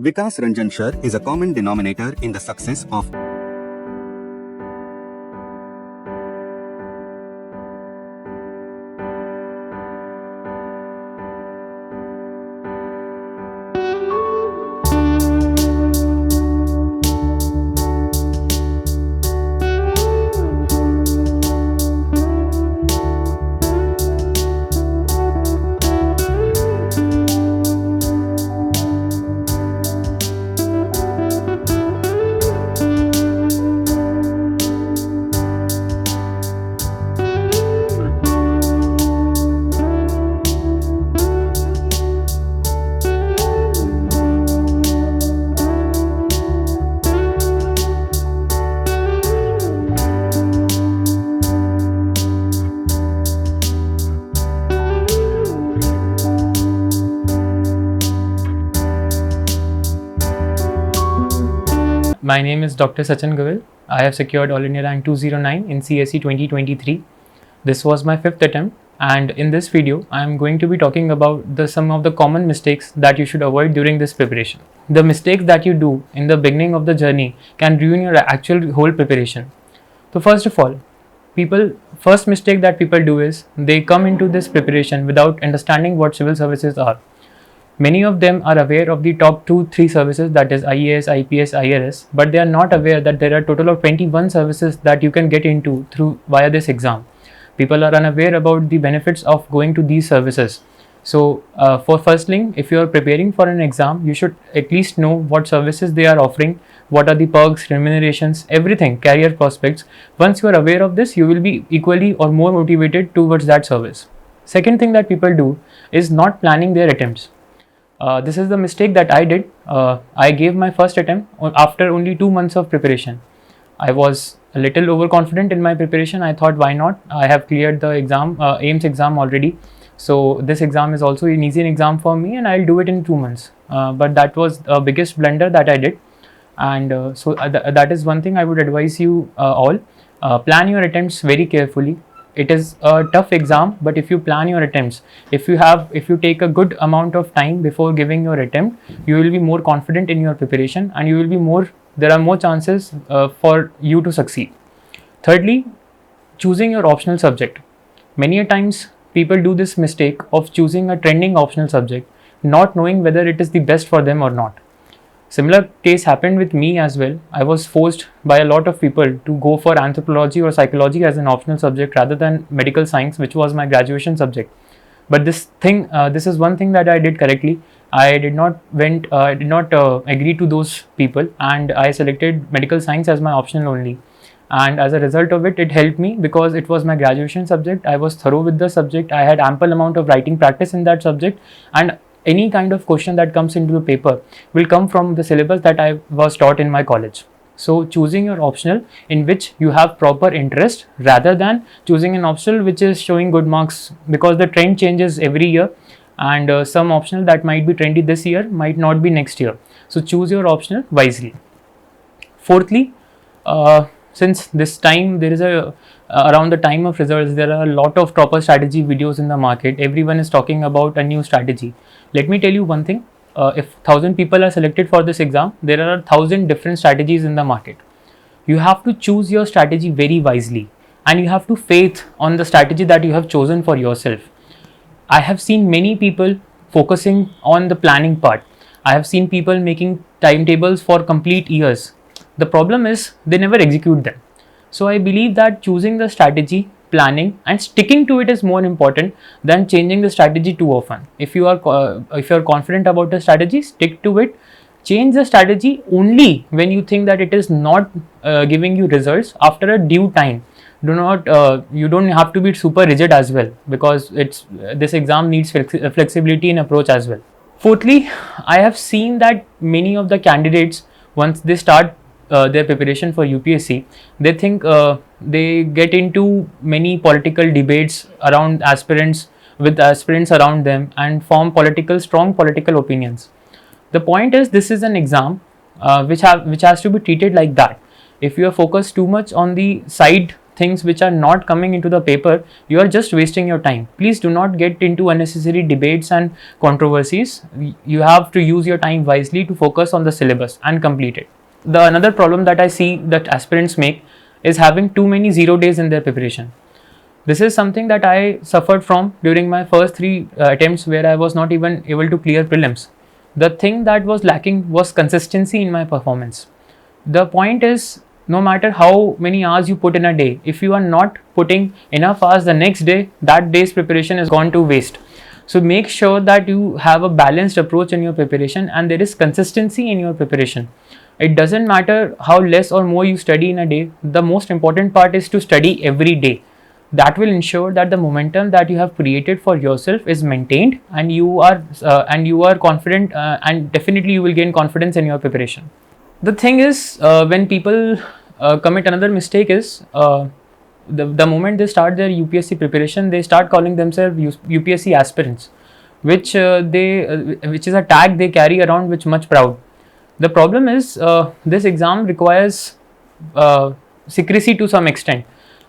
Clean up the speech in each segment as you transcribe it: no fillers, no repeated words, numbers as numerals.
Vikas Ranjan Shar is a common denominator in the success of My name is Dr. Sachin Goel. I have secured All India Rank 209 in CSE 2023. This was my 5th attempt, and in this video, I am going to be talking about some of the common mistakes that you should avoid during this preparation. The mistakes that you do in the beginning of the journey can ruin your actual whole preparation. So first of all, first mistake that people do is they come into this preparation without understanding what civil services are. Many of them are aware of the top 2-3 services, that is IAS, IPS, IRS, but they are not aware that there are a total of 21 services that you can get into via this exam. People are unaware about the benefits of going to these services. So for firstling, if you are preparing for an exam, you should at least know what services they are offering, what are the perks, remunerations, everything, career prospects. Once you are aware of this, you will be equally or more motivated towards that service. Second thing that people do is not planning their attempts. This is the mistake that I did. I gave my first attempt after only 2 months of preparation. I was a little overconfident in my preparation. I thought, why not? I have cleared the exam, AIIMS exam already. So this exam is also an easy exam for me, and I'll do it in 2 months. But that was the biggest blunder that I did. And that is one thing I would advise you all. Plan your attempts very carefully. It is a tough exam, but if you plan your attempts, if you take a good amount of time before giving your attempt, you will be more confident in your preparation, and there are more chances for you to succeed. Thirdly, choosing your optional subject. Many a times people do this mistake of choosing a trending optional subject, not knowing whether it is the best for them or not. Similar case happened with me as well. I was forced by a lot of people to go for anthropology or psychology as an optional subject rather than medical science, which was my graduation subject. But this is one thing that I did correctly. I did not agree to those people, and I selected medical science as my optional only. And as a result of it, it helped me because it was my graduation subject. I was thorough with the subject. I had ample amount of writing practice in that subject, and any kind of question that comes into the paper will come from the syllabus that I was taught in my college. So choosing your optional in which you have proper interest rather than choosing an optional which is showing good marks, because the trend changes every year, and some optional that might be trendy this year might not be next year. So choose your optional wisely. Fourthly, since this time there is around the time of results, there are a lot of proper strategy videos in the market. Everyone is talking about a new strategy. Let me tell you one thing. If 1,000 people are selected for this exam, there are 1,000 different strategies in the market. You have to choose your strategy very wisely, and you have to faith on the strategy that you have chosen for yourself. I have seen many people focusing on the planning part. I have seen people making timetables for complete years. The problem is they never execute them. So I believe that choosing the strategy, planning, and sticking to it is more important than changing the strategy too often. If you are confident about the strategy, stick to it. Change the strategy only when you think that it is not giving you results after a due time. You don't have to be super rigid as well, because this exam needs flexibility in approach as well. Fourthly, I have seen that many of the candidates, once they start their preparation for UPSC, they think they get into many political debates around aspirants with aspirants around them and form strong political opinions. The point is, this is an exam which has to be treated like that. If you are focused too much on the side things which are not coming into the paper, you are just wasting your time. Please do not get into unnecessary debates and controversies. You have to use your time wisely to focus on the syllabus and complete it. The another problem that I see that aspirants make is having too many 0 days in their preparation. This is something that I suffered from during my first 3 attempts, where I was not even able to clear prelims. The thing that was lacking was consistency in my performance. The point is, no matter how many hours you put in a day, if you are not putting enough hours the next day, that day's preparation is gone to waste. So make sure that you have a balanced approach in your preparation and there is consistency in your preparation. It doesn't matter how less or more you study in a day. The most important part is to study every day. That will ensure that the momentum that you have created for yourself is maintained, and you are confident, and definitely you will gain confidence in your preparation. The thing is, when people commit another mistake is, the moment they start their UPSC preparation, they start calling themselves UPSC aspirants, which is a tag they carry around with much proud. The problem is, this exam requires secrecy to some extent.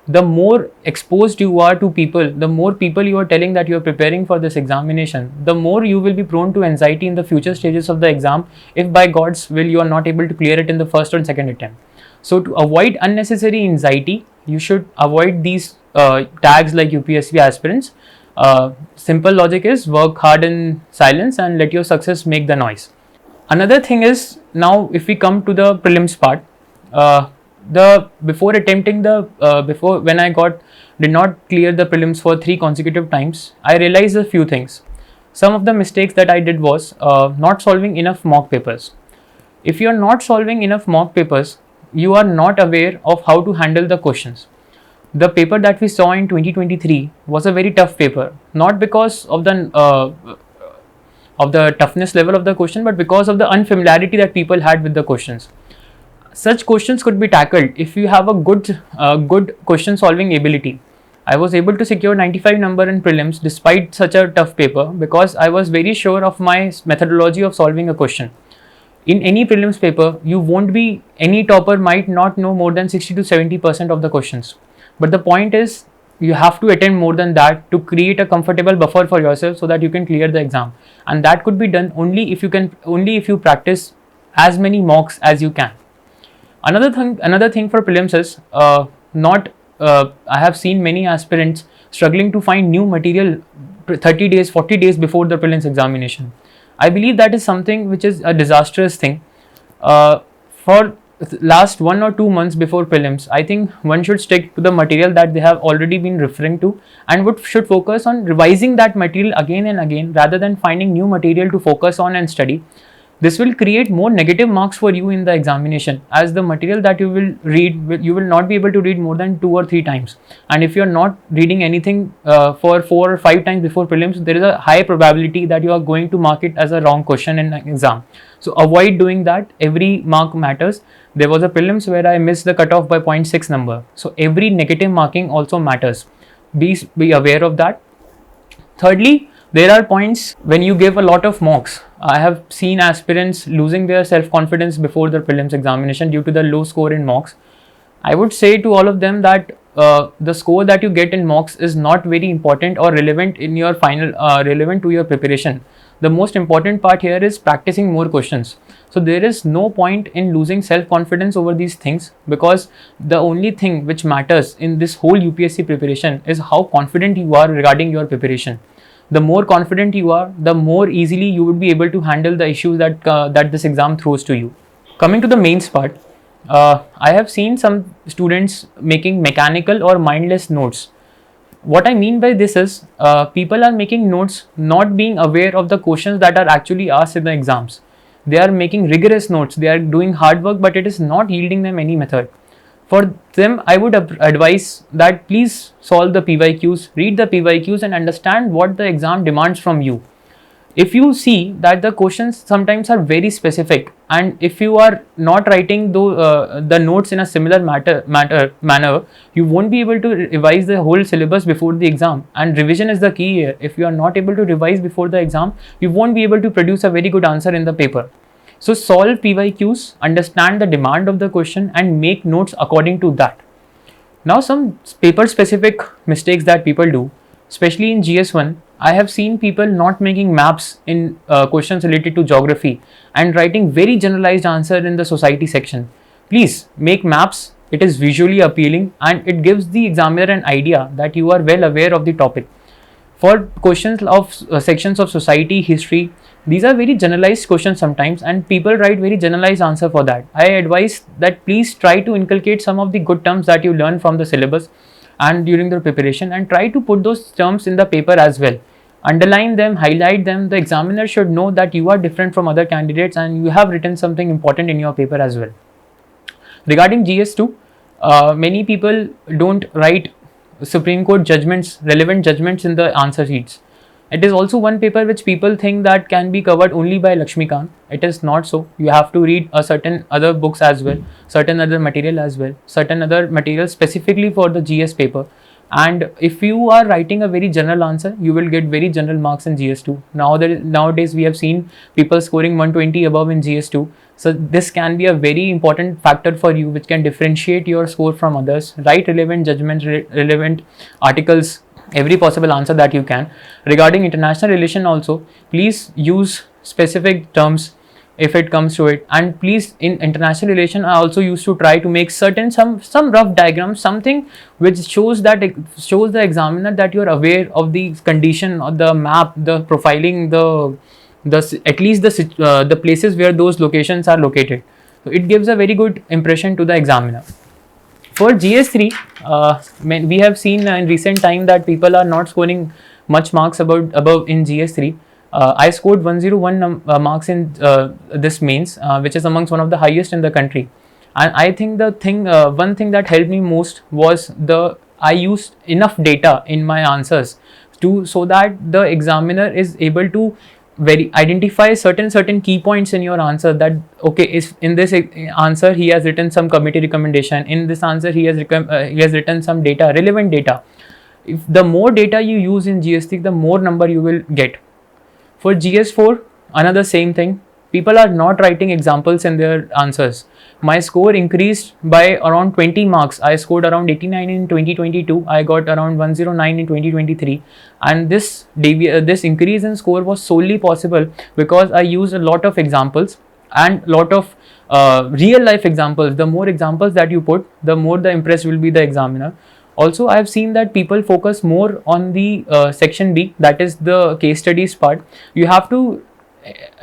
The more exposed you are to people, the more people you are telling that you are preparing for this examination, the more you will be prone to anxiety in the future stages of the exam, if by God's will you are not able to clear it in the first or second attempt. So to avoid unnecessary anxiety, you should avoid these tags like UPSC aspirants. Simple logic is work hard in silence and let your success make the noise. Another thing is, now if we come to the prelims part, before when I did not clear the prelims for 3 consecutive times, I realized a few things. Some of the mistakes that I did was not solving enough mock papers. If you are not solving enough mock papers, you are not aware of how to handle the questions. The paper that we saw in 2023 was a very tough paper, not because of the toughness level of the question, but because of the unfamiliarity that people had with the questions. Such questions could be tackled if you have a good question solving ability. I was able to secure 95 number in prelims despite such a tough paper, because I was very sure of my methodology of solving a question. In any prelims paper, any topper might not know more than 60 to 70% of the questions. But the point is, you have to attempt more than that to create a comfortable buffer for yourself so that you can clear the exam. And that could be done only if you practice as many mocks as you can. Another thing for prelims is, I have seen many aspirants struggling to find new material 30 days, 40 days before the prelims examination. I believe that is something which is a disastrous thing. For last 1 or 2 months before prelims, I think one should stick to the material that they have already been referring to, and should focus on revising that material again and again rather than finding new material to focus on and study. This will create more negative marks for you in the examination, as the material that you will read, you will not be able to read more than 2 or 3 times. And if you are not reading anything for 4 or 5 times before prelims, there is a high probability that you are going to mark it as a wrong question in an exam. So avoid doing that. Every mark matters. There was a prelims where I missed the cutoff by 0.6 number. So every negative marking also matters. Be aware of that. Thirdly, there are points when you give a lot of mocks. I have seen aspirants losing their self-confidence before the prelims examination due to the low score in mocks. I would say to all of them that the score that you get in mocks is not very important or relevant in your relevant to your preparation. The most important part here is practicing more questions. So there is no point in losing self-confidence over these things, because the only thing which matters in this whole UPSC preparation is how confident you are regarding your preparation. The more confident you are, the more easily you would be able to handle the issues that this exam throws to you. Coming to the mains part, I have seen some students making mechanical or mindless notes. What I mean by this is, people are making notes not being aware of the questions that are actually asked in the exams. They are making rigorous notes, they are doing hard work, but it is not yielding them any method. For them, I would advise that please solve the PYQs, read the PYQs and understand what the exam demands from you. If you see that the questions sometimes are very specific, and if you are not writing the notes in a similar manner, you won't be able to revise the whole syllabus before the exam. And revision is the key here. If you are not able to revise before the exam, you won't be able to produce a very good answer in the paper. So solve PYQs, understand the demand of the question and make notes according to that. Now, some paper specific mistakes that people do, especially in GS1, I have seen people not making maps in questions related to geography and writing very generalized answer in the society section. Please make maps. It is visually appealing and it gives the examiner an idea that you are well aware of the topic. For questions of sections of society, history, these are very generalized questions sometimes and people write very generalized answer for that. I advise that please try to inculcate some of the good terms that you learn from the syllabus and during the preparation, and try to put those terms in the paper as well. Underline them, highlight them. The examiner should know that you are different from other candidates and you have written something important in your paper as well. Regarding GS2, many people don't write Supreme Court judgments, relevant judgments in the answer sheets. It is also one paper which people think that can be covered only by Lakshmikant. It is not so. You have to read a certain other books as well, certain other material as well, certain other material specifically for the GS paper. And if you are writing a very general answer, you will get very general marks in GS2. Nowadays we have seen people scoring 120 above in GS2. So this can be a very important factor for you which can differentiate your score from others. Write relevant judgments, relevant articles, every possible answer that you can. Regarding international relation also, please use specific terms if it comes to it, and please, in international relation I also used to try to make certain some rough diagrams, something which shows the examiner that you are aware of the condition or the map, the profiling, the at least the places where those locations are located. So it gives a very good impression to the examiner. For GS3, we have seen in recent time that people are not scoring much marks above in GS3. I scored 101 marks in this mains, which is amongst one of the highest in the country. And I think one thing that helped me most was I used enough data in my answers so that the examiner is able to identify certain key points in your answer, that okay, is in this answer he has written some committee recommendation, in this answer he has written some data, relevant data. If the more data you use in GS3, the more number you will get. For GS4, another same thing. People are not writing examples in their answers. My score increased by around 20 marks. I scored around 89 in 2022. I got around 109 in 2023. And this increase in score was solely possible because I used a lot of examples and lot of real life examples. The more examples that you put, the more the impressed will be the examiner. Also, I have seen that people focus more on the section B, that is the case studies part. You have to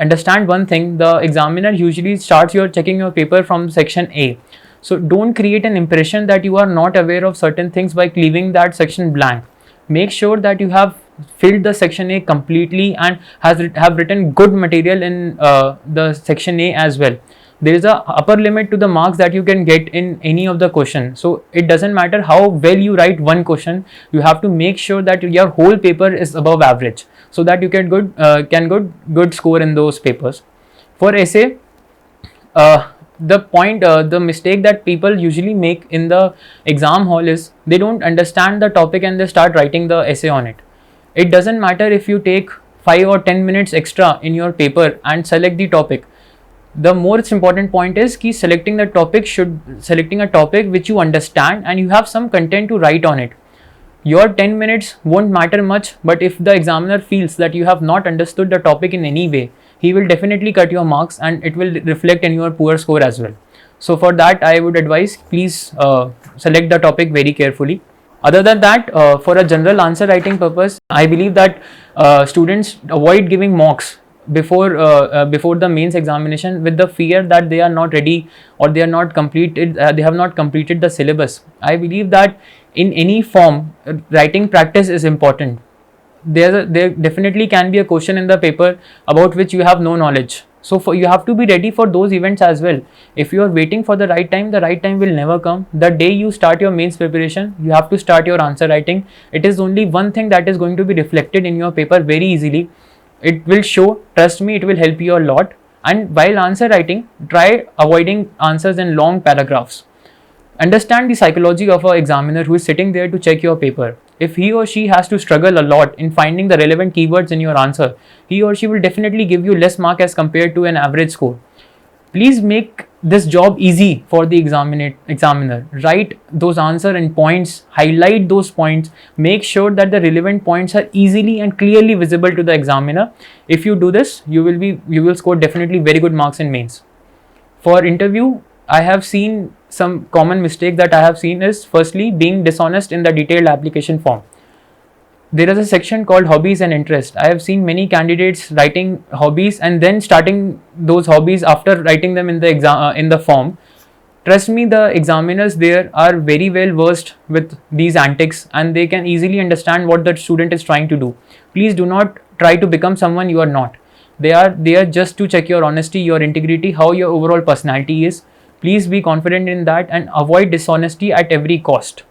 understand one thing: the examiner usually starts checking your paper from section A. So don't create an impression that you are not aware of certain things by leaving that section blank. Make sure that you have filled the section A completely and have written good material in the section A as well. There is a upper limit to the marks that you can get in any of the question. So it doesn't matter how well you write one question, you have to make sure that your whole paper is above average, so that you can good score in those papers. For essay, the mistake that people usually make in the exam hall is they don't understand the topic and they start writing the essay on it. It doesn't matter if you take 5 or 10 minutes extra in your paper and select the topic. The most important point is selecting a topic which you understand and you have some content to write on it. Your 10 minutes won't matter much, but if the examiner feels that you have not understood the topic in any way, he will definitely cut your marks and it will reflect in your poor score as well. So for that, I would advise, please select the topic very carefully. Other than that, for a general answer writing purpose, I believe that students avoid giving mocks before the mains examination with the fear that they are not ready or they have not completed the syllabus. I believe that in any form, writing practice is important. There definitely can be a question in the paper about which you have no knowledge. So you have to be ready for those events as well. If you are waiting for the right time will never come. The day you start your mains preparation, you have to start your answer writing. It is only one thing that is going to be reflected in your paper very easily. It will show, trust me, it will help you a lot. And while answer writing, try avoiding answers in long paragraphs. Understand the psychology of an examiner who is sitting there to check your paper. If he or she has to struggle a lot in finding the relevant keywords in your answer, he or she will definitely give you less mark as compared to an average score. Please make this job easy for the examiner. Write those answer in points, highlight those points, make sure that the relevant points are easily and clearly visible to the examiner. If you do this, you will score definitely very good marks in mains. For interview, I have seen some common mistake that I have seen is firstly being dishonest in the detailed application form. There is a section called hobbies and interest. I have seen many candidates writing hobbies and then starting those hobbies after writing them in the in the form. Trust me, the examiners there are very well versed with these antics and they can easily understand what the student is trying to do. Please do not try to become someone you are not. They are there just to check your honesty, your integrity, how your overall personality is. Please be confident in that and avoid dishonesty at every cost.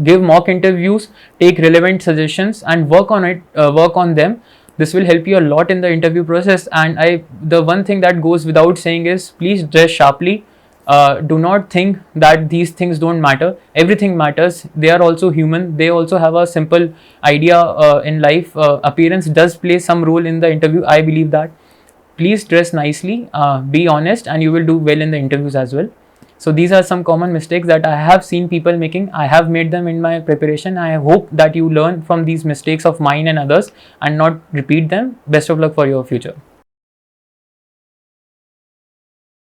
Give mock interviews, take relevant suggestions and work on them. This will help you a lot in the interview process. And the one thing that goes without saying is please dress sharply. Do not think that these things don't matter. Everything matters. They are also human. They also have a simple idea in life. Appearance does play some role in the interview. I believe that. Please dress nicely, be honest, and you will do well in the interviews as well. So these are some common mistakes that I have seen people making. I have made them in my preparation. I hope that you learn from these mistakes of mine and others and not repeat them. Best of luck for your future.